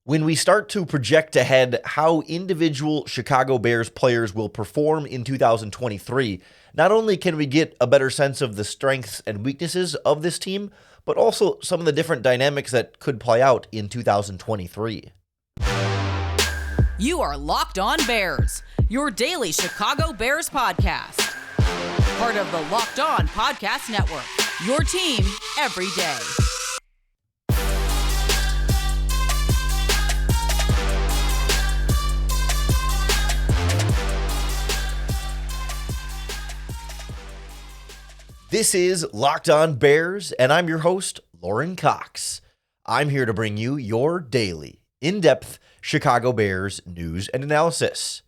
When we start to project ahead how individual Chicago Bears players will perform in 2023, not only can we get a better sense of the strengths and weaknesses of this team, but also some of the different dynamics that could play out in 2023. You are Locked On Bears, your daily Chicago Bears podcast. Part of the Locked On Podcast Network, your team every day. This is Locked On Bears, and I'm your host, Lauren Cox. I'm here to bring you your daily, in-depth Chicago Bears news and analysis.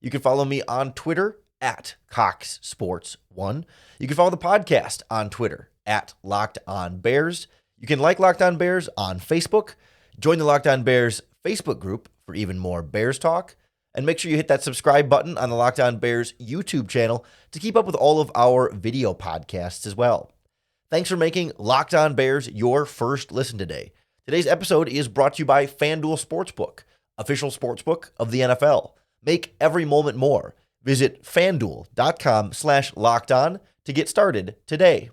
You can follow me on Twitter at CoxSports1. You can follow the podcast on Twitter at Locked On Bears. You can like Locked On Bears on Facebook. Join the Locked On Bears Facebook group for even more Bears talk. And make sure you hit that subscribe button on the Locked On Bears YouTube channel to keep up with all of our video podcasts as well. Thanks for making Locked On Bears your first listen today. Today's episode is brought to you by FanDuel Sportsbook, official sportsbook of the NFL. Make every moment more. Visit FanDuel.com/lockedon to get started today.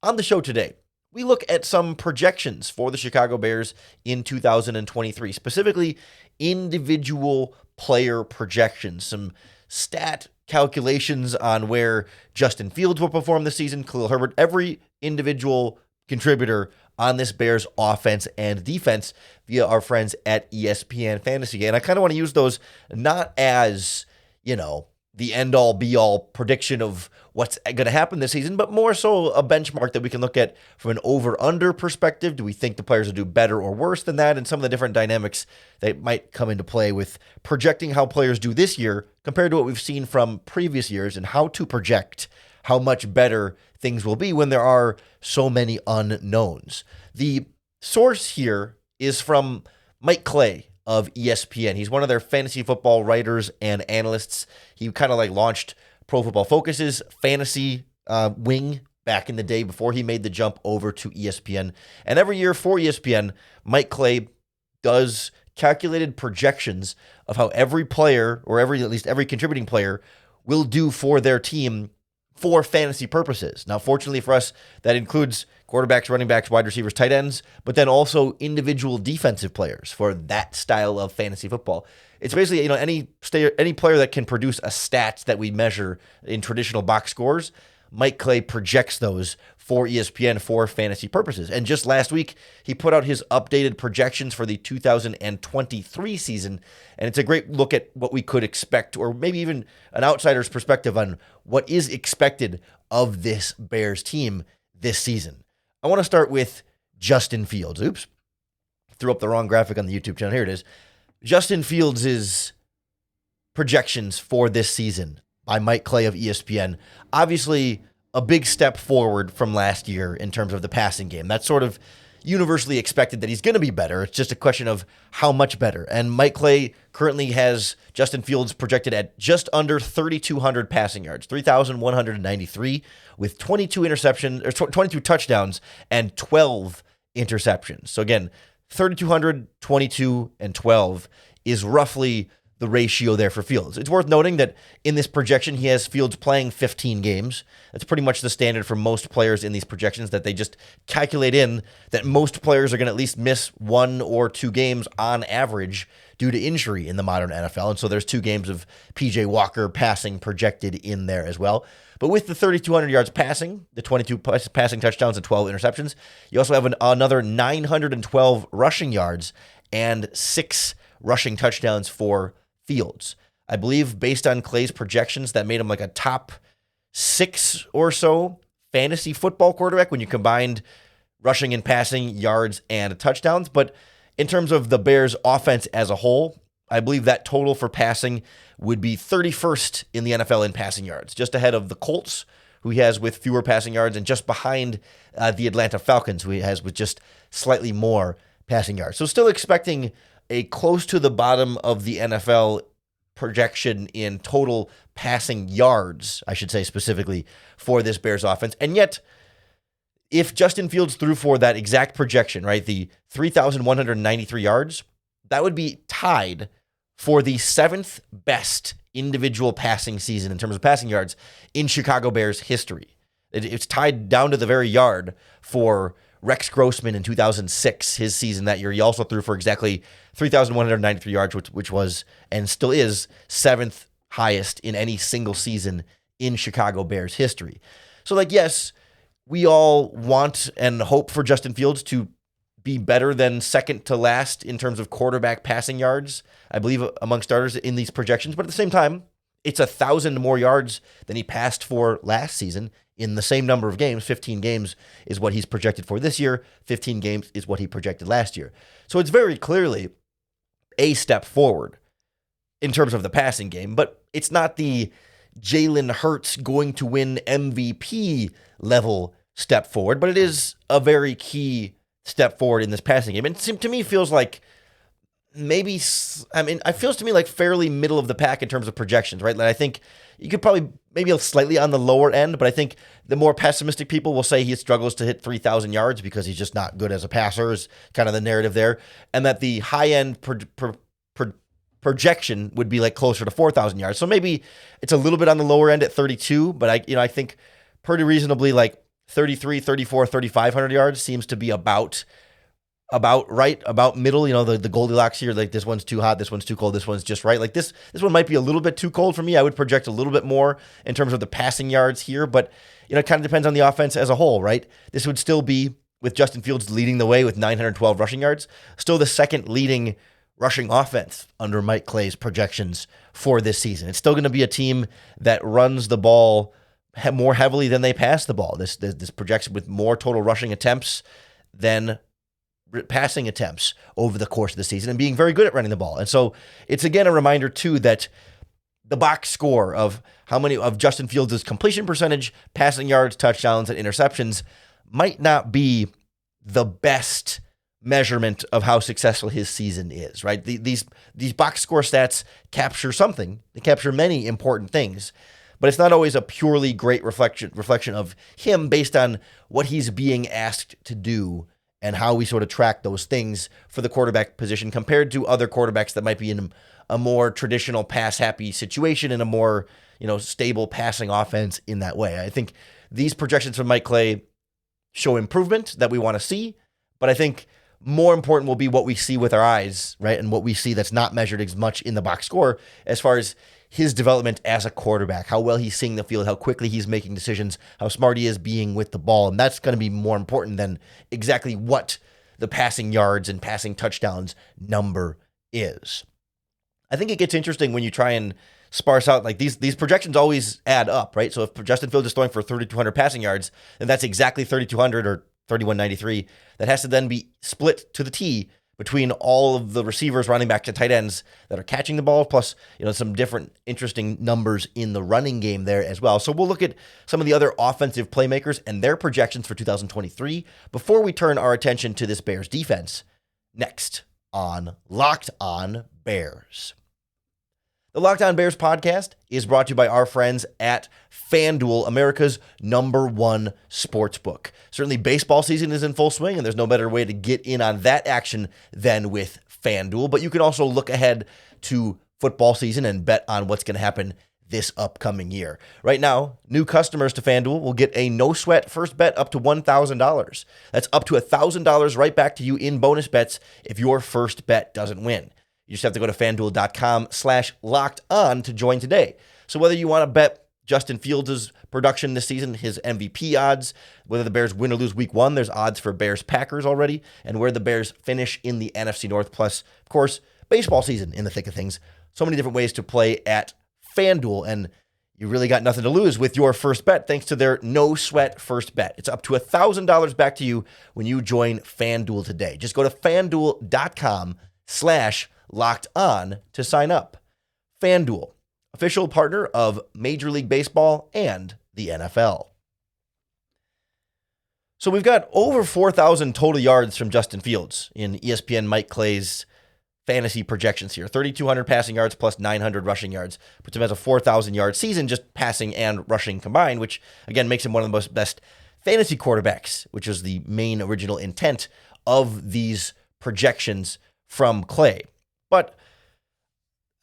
On the show today, we look at some projections for the Chicago Bears in 2023, specifically individual player projections, some stat calculations on where Justin Fields will perform this season, Khalil Herbert, every individual contributor on this Bears offense and defense via our friends at ESPN Fantasy. And I kind of want to use those not as, the end-all, be-all prediction of what's going to happen this season, but more so a benchmark that we can look at from an over-under perspective. Do we think the players will do better or worse than that? And some of the different dynamics that might come into play with projecting how players do this year compared to what we've seen from previous years, and how to project how much better things will be when there are so many unknowns. The source here is from Mike Clay of ESPN. He's one of their fantasy football writers and analysts. He kind of launched Pro Football Focus's fantasy wing back in the day before he made the jump over to ESPN. And every year for ESPN, Mike Clay does calculated projections of how every player, or at least every contributing player, will do for their team for fantasy purposes. Now, fortunately for us, that includes quarterbacks, running backs, wide receivers, tight ends, but then also individual defensive players for that style of fantasy football. It's basically, any player that can produce a stat that we measure in traditional box scores, Mike Clay projects those for ESPN for fantasy purposes. And just last week, he put out his updated projections for the 2023 season, and it's a great look at what we could expect, or maybe even an outsider's perspective on what is expected of this Bears team this season. I want to start with Justin Fields. Oops, threw up the wrong graphic on the YouTube channel. Here it is. Justin Fields' projections for this season by Mike Clay of ESPN. Obviously, a big step forward from last year in terms of the passing game. That's sort of universally expected that he's going to be better. It's just a question of how much better. And Mike Clay currently has Justin Fields projected at just under 3,200 passing yards, 3,193, with 22 touchdowns and 12 interceptions. So again, 3,200, 22, and 12 is roughly the ratio there for Fields. It's worth noting that in this projection, he has Fields playing 15 games. That's pretty much the standard for most players in these projections, that they just calculate in that most players are going to at least miss 1 or 2 games on average due to injury in the modern NFL. And so there's 2 games of PJ Walker passing projected in there as well. But with the 3,200 yards passing, the 22 passing touchdowns and 12 interceptions, you also have another 912 rushing yards and 6 rushing touchdowns for Fields. I believe based on Clay's projections, that made him like a top 6 or so fantasy football quarterback when you combined rushing and passing yards and touchdowns. But in terms of the Bears offense as a whole, I believe that total for passing would be 31st in the NFL in passing yards, just ahead of the Colts, who he has with fewer passing yards, and just behind the Atlanta Falcons, who he has with just slightly more passing yards. So still expecting a close to the bottom of the NFL projection in total passing yards, I should say specifically, for this Bears offense. And yet, if Justin Fields threw for that exact projection, right, the 3,193 yards, that would be tied for the 7th best individual passing season in terms of passing yards in Chicago Bears history. It's tied down to the very yard for Rex Grossman in 2006, his season that year. He also threw for exactly 3,193 yards, which was and still is 7th highest in any single season in Chicago Bears history. So, yes, we all want and hope for Justin Fields to be better than second to last in terms of quarterback passing yards, I believe, among starters in these projections. But at the same time, it's 1,000 more yards than he passed for last season in the same number of games. 15 games is what he's projected for this year. 15 games is what he projected last year. So it's very clearly a step forward in terms of the passing game, but it's not the Jalen Hurts going to win MVP level step forward, but it is a very key step forward in this passing game. And to me feels like it feels to me like fairly middle of the pack in terms of projections, right? Like I think you could probably maybe slightly on the lower end, but I think the more pessimistic people will say he struggles to hit 3,000 yards because he's just not good as a passer is kind of the narrative there. And that the high end projection would be like closer to 4,000 yards. So maybe it's a little bit on the lower end at 32, but I think pretty reasonably like 33, 34, 3,500 yards seems to be about right, about middle, the Goldilocks here, like this one's too hot, this one's too cold, this one's just right. Like this one might be a little bit too cold for me. I would project a little bit more in terms of the passing yards here, but it kind of depends on the offense as a whole, right? This would still be with Justin Fields leading the way with 912 rushing yards, still the second leading rushing offense under Mike Clay's projections for this season. It's still going to be a team that runs the ball more heavily than they pass the ball. This projection with more total rushing attempts than passing attempts over the course of the season and being very good at running the ball. And so it's again a reminder too that the box score of how many of Justin Fields' completion percentage, passing yards, touchdowns, and interceptions might not be the best measurement of how successful his season is, right? These box score stats capture something. They capture many important things, but it's not always a purely great reflection of him based on what he's being asked to do and how we sort of track those things for the quarterback position compared to other quarterbacks that might be in a more traditional pass-happy situation in a more, stable passing offense in that way. I think these projections from Mike Clay show improvement that we want to see, but I think more important will be what we see with our eyes, right? And what we see that's not measured as much in the box score as far as his development as a quarterback, how well he's seeing the field, how quickly he's making decisions, how smart he is being with the ball. And that's going to be more important than exactly what the passing yards and passing touchdowns number is. I think it gets interesting when you try and sparse out, like these projections always add up, right? So if Justin Fields is throwing for 3,200 passing yards, then that's exactly 3,200 or 3,193. That has to then be split to the T between all of the receivers, running backs, and tight ends that are catching the ball, plus some different interesting numbers in the running game there as well. So we'll look at some of the other offensive playmakers and their projections for 2023 before we turn our attention to this Bears defense next on Locked On Bears. The Locked On Bears podcast is brought to you by our friends at FanDuel, America's #1 sportsbook. Certainly baseball season is in full swing, and there's no better way to get in on that action than with FanDuel. But you can also look ahead to football season and bet on what's going to happen this upcoming year. Right now, new customers to FanDuel will get a no-sweat first bet up to $1,000. That's up to $1,000 right back to you in bonus bets if your first bet doesn't win. You just have to go to FanDuel.com/locked-on to join today. So whether you want to bet Justin Fields' production this season, his MVP odds, whether the Bears win or lose week 1, there's odds for Bears-Packers already, and where the Bears finish in the NFC North, plus, of course, baseball season in the thick of things. So many different ways to play at FanDuel, and you really got nothing to lose with your first bet thanks to their no-sweat first bet. It's up to $1,000 back to you when you join FanDuel today. Just go to FanDuel.com/locked-on to sign up. FanDuel, official partner of Major League Baseball and the NFL. So we've got over 4,000 total yards from Justin Fields in ESPN Mike Clay's fantasy projections here. 3,200 passing yards plus 900 rushing yards. Puts him as a 4,000-yard season, just passing and rushing combined, which, again, makes him one of the best fantasy quarterbacks, which is the main original intent of these projections from Clay. But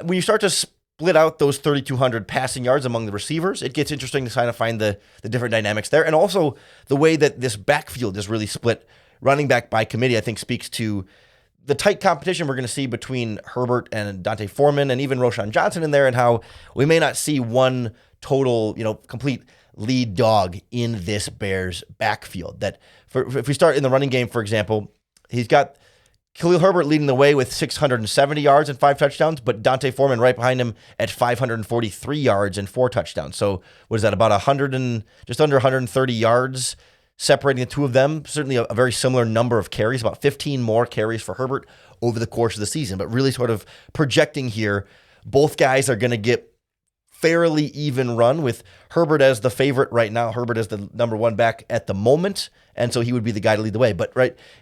when you start to split out those 3,200 passing yards among the receivers, it gets interesting to kind of find the different dynamics there. And also the way that this backfield is really split running back by committee, I think speaks to the tight competition we're going to see between Herbert and Dante Foreman and even Roschon Johnson in there, and how we may not see one total, complete lead dog in this Bears backfield. That if we start in the running game, for example, he's got Khalil Herbert leading the way with 670 yards and 5 touchdowns, but Dante Foreman right behind him at 543 yards and 4 touchdowns. So what is that, about just under 130 yards separating the two of them? Certainly a very similar number of carries, about 15 more carries for Herbert over the course of the season. But really sort of projecting here, both guys are going to get fairly even run, with Herbert as the favorite right now. Herbert is the number one back at the moment, and so he would be the guy to lead the way. But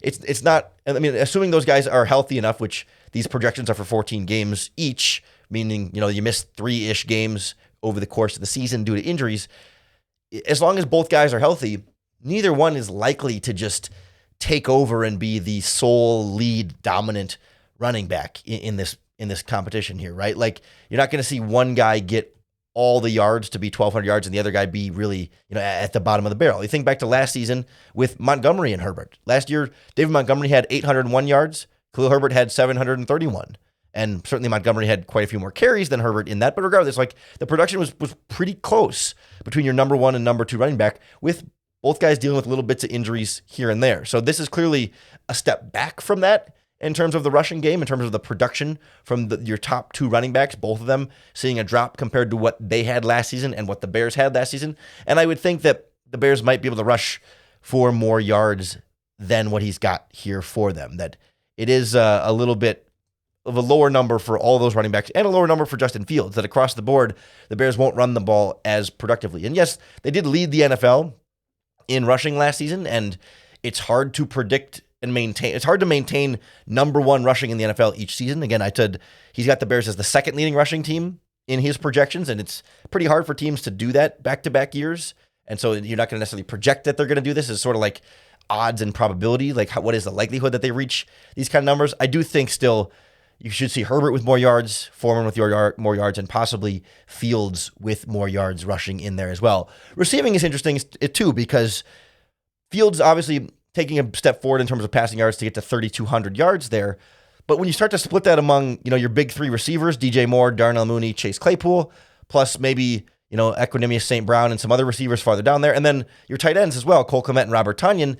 it's not, I mean, assuming those guys are healthy enough, which these projections are for 14 games each, meaning, you miss 3-ish games over the course of the season due to injuries. As long as both guys are healthy, neither one is likely to just take over and be the sole lead dominant running back in this competition here, right? Like, you're not going to see one guy get all the yards to be 1,200 yards and the other guy be really, at the bottom of the barrel. You think back to last season with Montgomery and Herbert. Last year, David Montgomery had 801 yards. Khalil Herbert had 731. And certainly Montgomery had quite a few more carries than Herbert in that. But regardless, the production was pretty close between your number 1 and number 2 running back, with both guys dealing with little bits of injuries here and there. So this is clearly a step back from that in terms of the rushing game, in terms of the production from your top 2 running backs, both of them seeing a drop compared to what they had last season and what the Bears had last season. And I would think that the Bears might be able to rush for more yards than what he's got here for them. That it is a little bit of a lower number for all those running backs and a lower number for Justin Fields, that across the board, the Bears won't run the ball as productively. And yes, they did lead the NFL in rushing last season, and it's hard to predict and maintain. It's hard to maintain number 1 rushing in the NFL each season. Again, I said he's got the Bears as the second leading rushing team in his projections, and it's pretty hard for teams to do that back-to-back years. And so you're not going to necessarily project that they're going to do this. It's sort of like odds and probability, like what is the likelihood that they reach these kind of numbers. I do think still you should see Herbert with more yards, Foreman with more yards, and possibly Fields with more yards rushing in there as well. Receiving is interesting too, because Fields obviously taking a step forward in terms of passing yards to get to 3,200 yards there. But when you start to split that among, your big 3 receivers, DJ Moore, Darnell Mooney, Chase Claypool, plus maybe, Equanimous St. Brown and some other receivers farther down there, and then your tight ends as well, Cole Kmet and Robert Tonyan,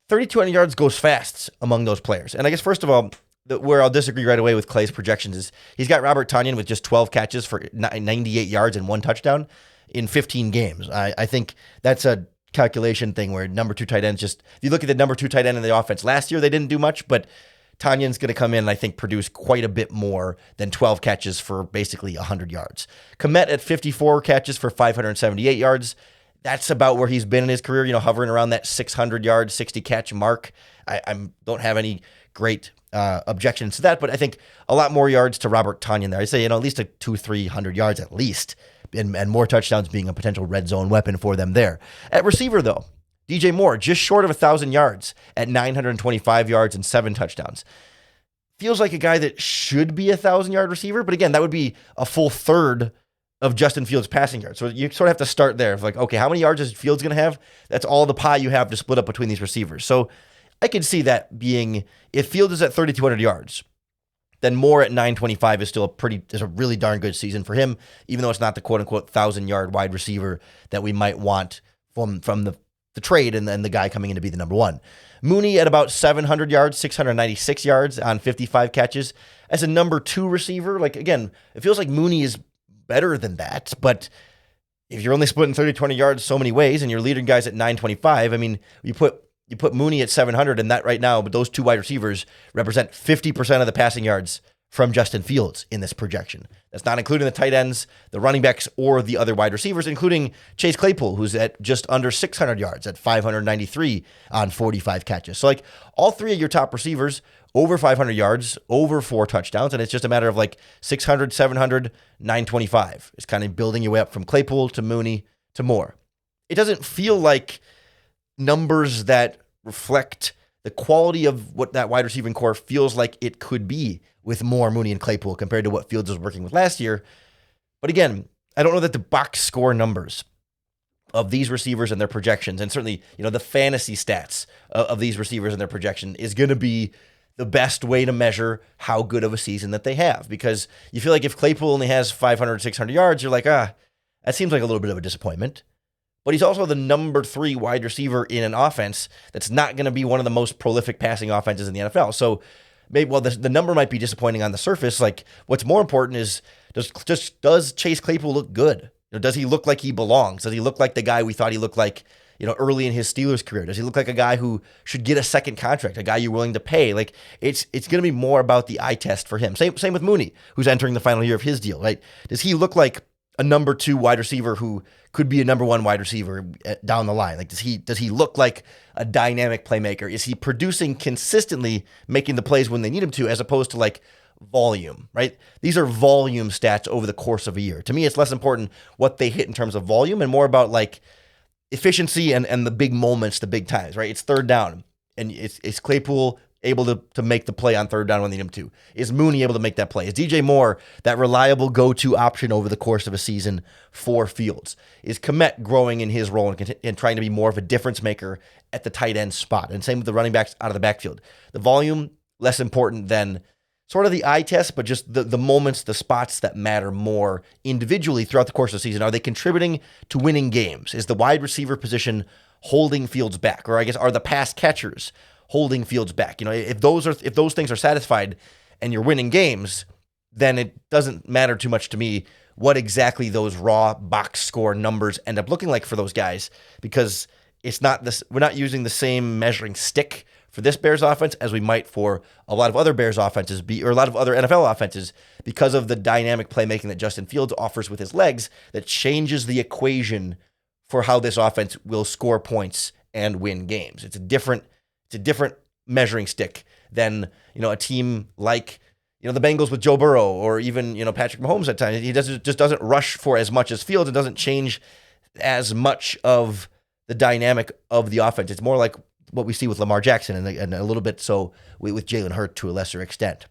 3,200 yards goes fast among those players. And I guess, first of all, where I'll disagree right away with Clay's projections is he's got Robert Tonyan with just 12 catches for 98 yards and 1 touchdown in 15 games. I think that's a calculation thing where number 2 tight ends, just if you look at the number 2 tight end in the offense last year, they didn't do much, but Tanyan's going to come in and I think produce quite a bit more than 12 catches for basically 100 yards. Kmet at 54 catches for 578 yards. That's about where he's been in his career, hovering around that 600 yard, 60 catch mark. I don't have any great objections to that, but I think a lot more yards to Robert Tonyan there. I say, at least 200-300 yards at least, and more touchdowns being a potential red zone weapon for them there. At receiver, though, DJ Moore, just short of 1,000 yards at 925 yards and 7 touchdowns. Feels like a guy that should be a 1,000-yard receiver, but again, that would be a full third of Justin Fields' passing yards. So you sort of have to start there. Like, okay, how many yards is Fields going to have? That's all the pie you have to split up between these receivers. So I could see that being, if Fields is at 3,200 yards, then Moore at 925 is still is a really darn good season for him, even though it's not the quote-unquote 1,000-yard wide receiver that we might want from the trade and then the guy coming in to be the number 1. Mooney at about 700 yards, 696 yards on 55 catches. As a number 2 receiver, again, it feels like Mooney is better than that, but if you're only splitting 30-20 yards so many ways and you're leading guys at 925, I mean, you put Mooney at 700, and that right now, but those 2 wide receivers represent 50% of the passing yards from Justin Fields in this projection. That's not including the tight ends, the running backs, or the other wide receivers, including Chase Claypool, who's at just under 600 yards at 593 on 45 catches. So all 3 of your top receivers over 500 yards, over 4 touchdowns, and it's just a matter of 600, 700, 925. It's kind of building your way up from Claypool to Mooney to Moore. It doesn't feel like numbers that reflect the quality of what that wide receiving core feels like it could be with more Mooney and Claypool compared to what Fields was working with last year. But again, I don't know that the box score numbers of these receivers and their projections, and certainly, the fantasy stats of these receivers and their projection is going to be the best way to measure how good of a season that they have. Because you feel like if Claypool only has 500, 600 yards, you're like, that seems like a little bit of a disappointment. But he's also the number 3 wide receiver in an offense that's not going to be one of the most prolific passing offenses in the NFL. So maybe, the number might be disappointing on the surface. Like, what's more important is, does Chase Claypool look good? Does he look like he belongs? Does he look like the guy we thought he looked like, early in his Steelers career? Does he look like a guy who should get a second contract, a guy you're willing to pay? Like, it's going to be more about the eye test for him. Same with Mooney, who's entering the final year of his deal, right? Does he look like a number 2 wide receiver who could be a number 1 wide receiver down the line? Like, does he look like a dynamic playmaker? Is he producing consistently, making the plays when they need him to, as opposed to like volume, right? These are volume stats over the course of a year. To me, it's less important what they hit in terms of volume and more about like efficiency and the big moments, the big times, right? It's third down, and it's Claypool able to make the play on third down when they need him to? Is Mooney able to make that play? Is DJ Moore that reliable go-to option over the course of a season for Fields? Is Kmet growing in his role and trying to be more of a difference maker at the tight end spot? And same with the running backs out of the backfield. The volume, less important than sort of the eye test, but just the moments, the spots that matter more individually throughout the course of the season. Are they contributing to winning games? Is the wide receiver position holding Fields back? Or I guess, are the pass catchers holding Fields back? If those things are satisfied and you're winning games, then it doesn't matter too much to me what exactly those raw box score numbers end up looking like for those guys, because it's not this. We're not using the same measuring stick for this Bears offense as we might for a lot of other Bears offenses, or a lot of other NFL offenses, because of the dynamic playmaking that Justin Fields offers with his legs that changes the equation for how this offense will score points and win games. It's a different measuring stick than, a team like, the Bengals with Joe Burrow, or even, Patrick Mahomes at times. He just doesn't rush for as much as Fields and doesn't change as much of the dynamic of the offense. It's more like what we see with Lamar Jackson and a little bit so with Jalen Hurts to a lesser extent.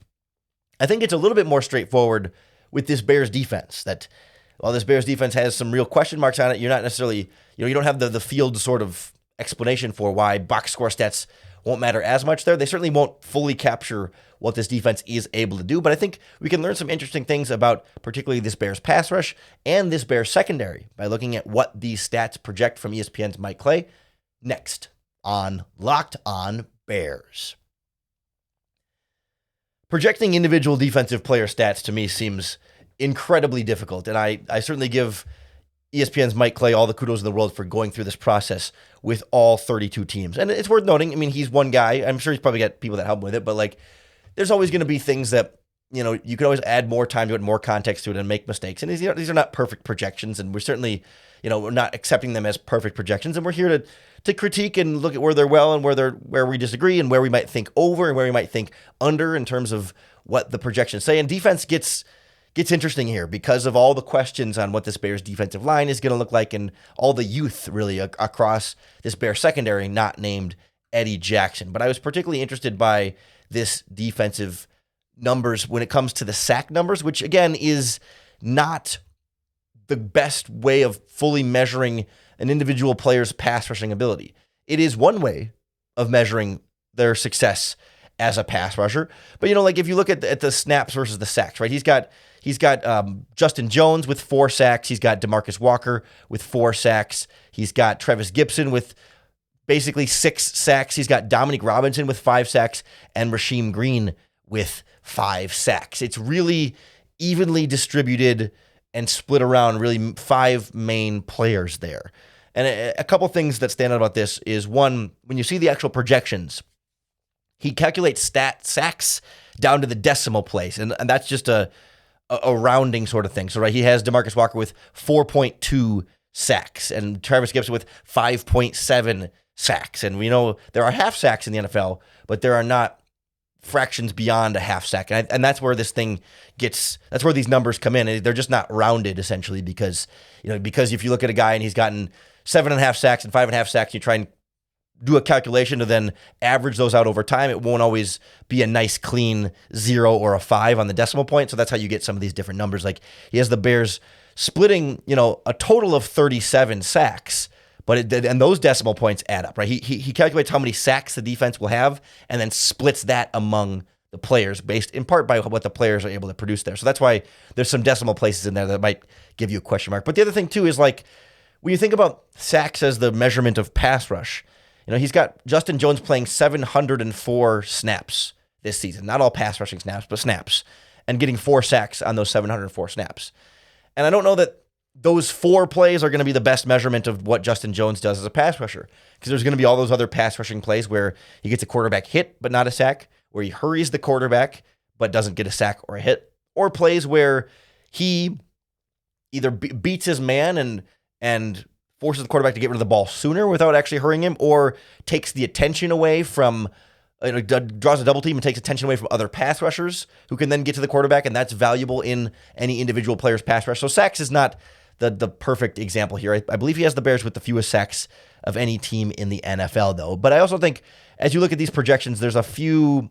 I think it's a little bit more straightforward with this Bears defense, that while this Bears defense has some real question marks on it, you're not necessarily, you don't have the field sort of explanation for why box score stats won't matter as much there. They certainly won't fully capture what this defense is able to do, but I think we can learn some interesting things about particularly this Bears pass rush and this Bears secondary by looking at what these stats project from ESPN's Mike Clay next on Locked On Bears. Projecting individual defensive player stats to me seems incredibly difficult, and I certainly give ESPN's Mike Clay all the kudos in the world for going through this process with all 32 teams. And it's worth noting, I mean, he's one guy. I'm sure he's probably got people that help him with it, but like, there's always going to be things that, you can always add more time to it, more context to it, and make mistakes. And these are not perfect projections, and we're certainly, we're not accepting them as perfect projections. And we're here to critique and look at where they're well and where we disagree, and where we might think over and where we might think under in terms of what the projections say. And defense gets interesting here because of all the questions on what this Bears defensive line is going to look like, and all the youth really across this Bears secondary, not named Eddie Jackson. But I was particularly interested by this defensive numbers when it comes to the sack numbers, which again is not the best way of fully measuring an individual player's pass rushing ability. It is one way of measuring their success as a pass rusher. But, like if you look at the snaps versus the sacks, right? He's got Justin Jones with 4 sacks. He's got DeMarcus Walker with 4 sacks. He's got Trevis Gibson with basically 6 sacks. He's got Dominique Robinson with 5 sacks and Rasheem Green with 5 sacks. It's really evenly distributed and split around really 5 main players there. And a couple things that stand out about this is, one, when you see the actual projections, he calculates sacks down to the decimal place, and that's just a rounding sort of thing. So, right, he has DeMarcus Walker with 4.2 sacks and Travis Gibson with 5.7 sacks. And we know there are half sacks in the NFL, but there are not fractions beyond a half sack. And that's where this thing that's where these numbers come in. They're just not rounded, essentially, because if you look at a guy and he's gotten 7.5 sacks and 5.5 sacks, you try and do a calculation to then average those out over time, it won't always be a nice clean 0 or a 5 on the decimal point. So that's how you get some of these different numbers. Like he has the Bears splitting, a total of 37 sacks, and those decimal points add up, right? He calculates how many sacks the defense will have and then splits that among the players based in part by what the players are able to produce there. So that's why there's some decimal places in there that might give you a question mark. But the other thing too is like when you think about sacks as the measurement of pass rush, he's got Justin Jones playing 704 snaps this season. Not all pass rushing snaps, but snaps. And getting 4 sacks on those 704 snaps. And I don't know that those 4 plays are going to be the best measurement of what Justin Jones does as a pass rusher. Because there's going to be all those other pass rushing plays where he gets a quarterback hit, but not a sack. Where he hurries the quarterback, but doesn't get a sack or a hit. Or plays where he either beats his man and forces the quarterback to get rid of the ball sooner without actually hurrying him, or takes the attention away from, draws a double team and takes attention away from other pass rushers who can then get to the quarterback, and that's valuable in any individual player's pass rush. So sacks is not the perfect example here. I believe he has the Bears with the fewest sacks of any team in the NFL, though. But I also think as you look at these projections, there's a few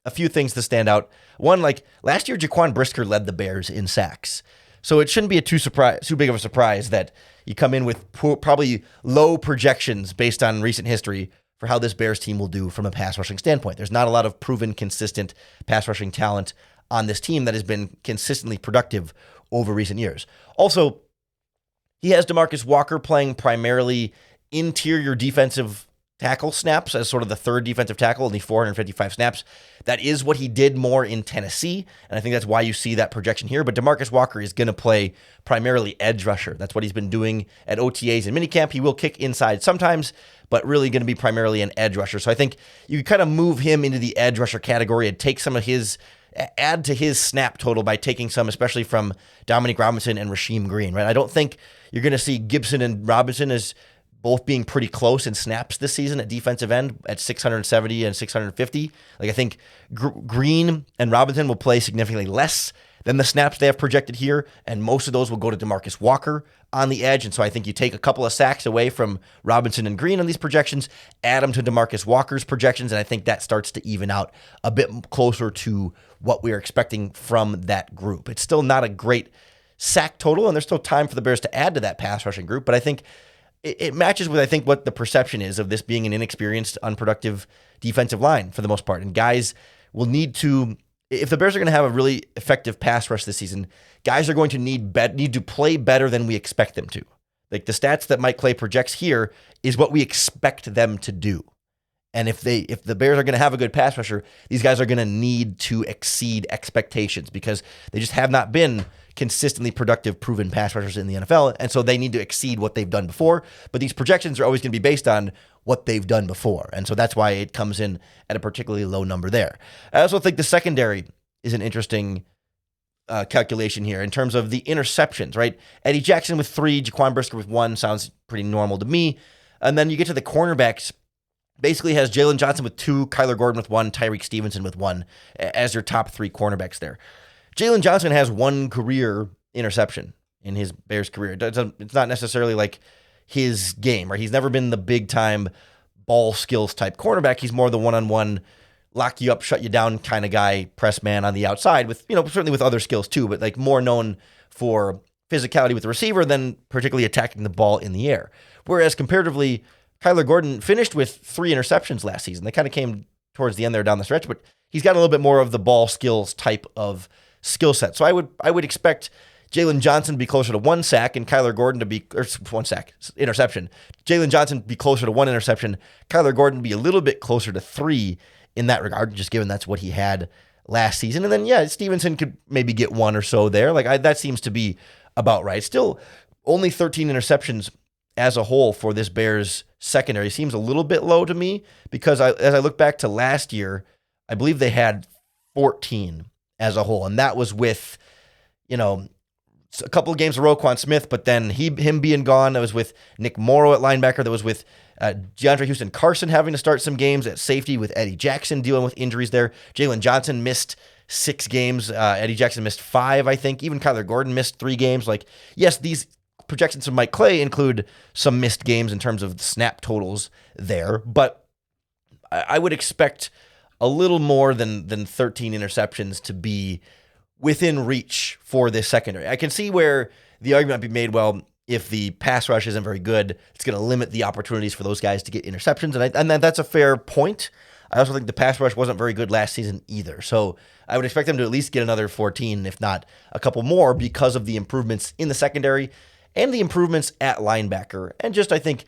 things to stand out. One, like last year, Jaquan Brisker led the Bears in sacks. So it shouldn't be too big of a surprise that you come in with probably low projections based on recent history for how this Bears team will do from a pass rushing standpoint. There's not a lot of proven, consistent pass rushing talent on this team that has been consistently productive over recent years. Also, he has DeMarcus Walker playing primarily interior defensive tackle snaps as sort of the third defensive tackle, only 455 snaps. That is what he did more in Tennessee, and I think that's why you see that projection here. But DeMarcus Walker is going to play primarily edge rusher. That's what he's been doing at OTAs and minicamp. He will kick inside sometimes, but really going to be primarily an edge rusher. So I think you kind of move him into the edge rusher category and take some of his, add to his snap total by taking some, especially from Dominique Robinson and Rasheem Green, right? I don't think you're going to see Gibson and Robinson as both being pretty close in snaps this season at defensive end at 670 and 650. Like I think Green and Robinson will play significantly less than the snaps they have projected here, and most of those will go to DeMarcus Walker on the edge. And so I think you take a couple of sacks away from Robinson and Green on these projections, add them to DeMarcus Walker's projections, and I think that starts to even out a bit closer to what we are expecting from that group. It's still not a great sack total, and there's still time for the Bears to add to that pass rushing group, but I think it matches with, I think, what the perception is of this being an inexperienced, unproductive defensive line for the most part. And guys will need to, if the Bears are going to have a really effective pass rush this season, guys are going to need to play better than we expect them to. Like the stats that Mike Clay projects here is what we expect them to do. And if the Bears are going to have a good pass rusher, these guys are going to need to exceed expectations because they just have not been consistently productive, proven pass rushers in the NFL. And so they need to exceed what they've done before. But these projections are always going to be based on what they've done before. And so that's why it comes in at a particularly low number there. I also think the secondary is an interesting calculation here in terms of the interceptions, right? Eddie Jackson with 3, Jaquan Brisker with 1 sounds pretty normal to me. And then you get to the cornerbacks. Basically has Jalen Johnson with 2, Kyler Gordon with 1, Tyreek Stevenson with 1 as your top 3 cornerbacks there. Jalen Johnson has 1 career interception in his Bears career. It's not necessarily like his game, right? He's never been the big-time ball skills type cornerback. He's more the one-on-one, lock you up, shut you down kind of guy, press man on the outside with, certainly with other skills too, but like more known for physicality with the receiver than particularly attacking the ball in the air. Whereas comparatively, Kyler Gordon finished with 3 interceptions last season. They kind of came towards the end there down the stretch, but he's got a little bit more of the ball skills type of skill set. So I would expect Jalen Johnson to be closer to 1 sack and Kyler Gordon to be, or 1 sack, interception. Jalen Johnson to be closer to 1 interception. Kyler Gordon to be a little bit closer to 3 in that regard, just given that's what he had last season. And then, yeah, Stevenson could maybe get 1 or so there. That seems to be about right. Still, only 13 interceptions as a whole for this Bears secondary seems a little bit low to me because as I look back to last year, I believe they had 14 as a whole. And that was with, a couple of games of Roquan Smith, but then him being gone. That was with Nick Morrow at linebacker. That was with DeAndre Houston Carson having to start some games at safety with Eddie Jackson dealing with injuries there. Jalen Johnson missed 6 games. Eddie Jackson missed 5, I think. Even Kyler Gordon missed 3 games. Yes, these projections of Mike Clay include some missed games in terms of snap totals there, but I would expect a little more than 13 interceptions to be within reach for this secondary. I can see where the argument might be made, well, if the pass rush isn't very good, it's going to limit the opportunities for those guys to get interceptions, and that's a fair point. I also think the pass rush wasn't very good last season either, so I would expect them to at least get another 14, if not a couple more, because of the improvements in the secondary and the improvements at linebacker, and just, I think,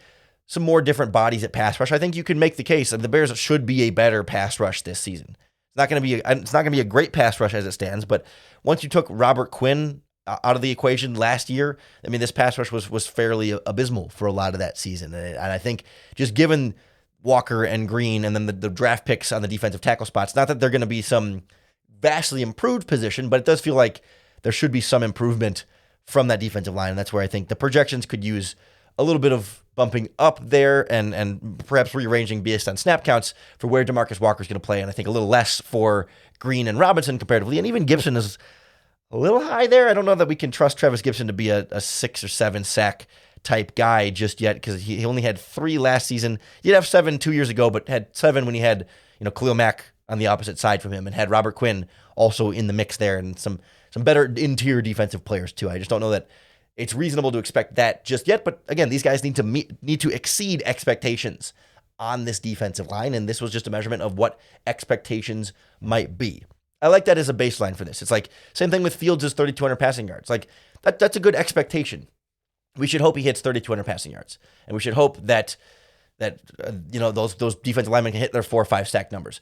some more different bodies at pass rush. I think you can make the case that the Bears should be a better pass rush this season. It's not going to be a great pass rush as it stands, but once you took Robert Quinn out of the equation last year, I mean, this pass rush was fairly abysmal for a lot of that season. And I think just given Walker and Green and then the draft picks on the defensive tackle spots, not that they're going to be some vastly improved position, but it does feel like there should be some improvement from that defensive line. And that's where I think the projections could use a little bit of bumping up there and perhaps rearranging based on snap counts for where DeMarcus Walker is going to play. And I think a little less for Green and Robinson comparatively. And even Gibson is a little high there. I don't know that we can trust Travis Gibson to be a 6 or 7 sack type guy just yet, because he only had 3 last season. He did have 7 2 years ago, but had 7 when he had Khalil Mack on the opposite side from him and had Robert Quinn also in the mix there and some better interior defensive players too. I just don't know that it's reasonable to expect that just yet. But again, these guys need to exceed expectations on this defensive line, and this was just a measurement of what expectations might be. I like that as a baseline for this. It's like same thing with Fields' 3,200 passing yards. Like that's a good expectation. We should hope he hits 3,200 passing yards, and we should hope that those defensive linemen can hit their 4 or 5 sack numbers.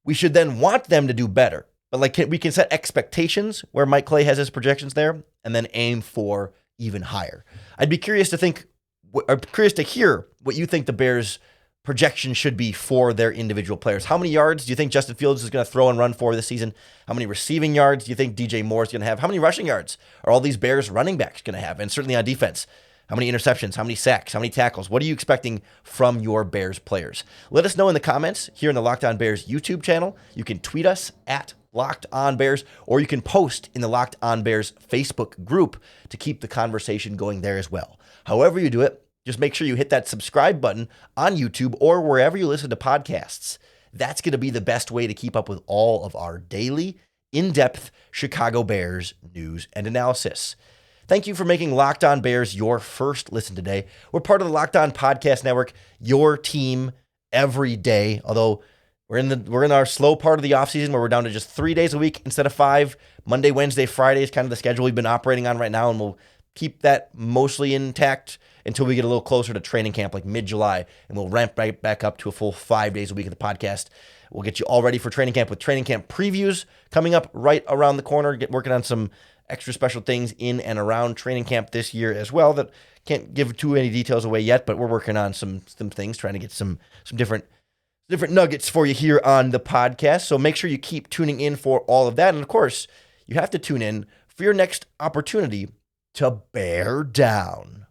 We should then want them to do better. But we can set expectations where Mike Clay has his projections there, and then aim for even higher. I'd be curious to hear what you think the Bears' projection should be for their individual players. How many yards do you think Justin Fields is going to throw and run for this season? How many receiving yards do you think DJ Moore is going to have? How many rushing yards are all these Bears running backs going to have? And certainly on defense, how many interceptions, how many sacks, how many tackles? What are you expecting from your Bears players? Let us know in the comments here in the Locked On Bears YouTube channel. You can tweet us at Locked On Bears, or you can post in the Locked On Bears Facebook group to keep the conversation going there as well. However you do it, just make sure you hit that subscribe button on YouTube or wherever you listen to podcasts. That's going to be the best way to keep up with all of our daily, in-depth Chicago Bears news and analysis. Thank you for making Locked On Bears your first listen today. We're part of the Locked On Podcast Network, your team every day, although we're in our slow part of the offseason where we're down to just 3 days a week instead of 5. Monday, Wednesday, Friday is kind of the schedule we've been operating on right now, and we'll keep that mostly intact until we get a little closer to training camp, like mid-July, and we'll ramp right back up to a full 5 days a week of the podcast. We'll get you all ready for training camp with training camp previews coming up right around the corner. Working on some extra special things in and around training camp this year as well that can't give too many details away yet, but we're working on some things, trying to get some different nuggets for you here on the podcast. So make sure you keep tuning in for all of that. And of course, you have to tune in for your next opportunity to bear down.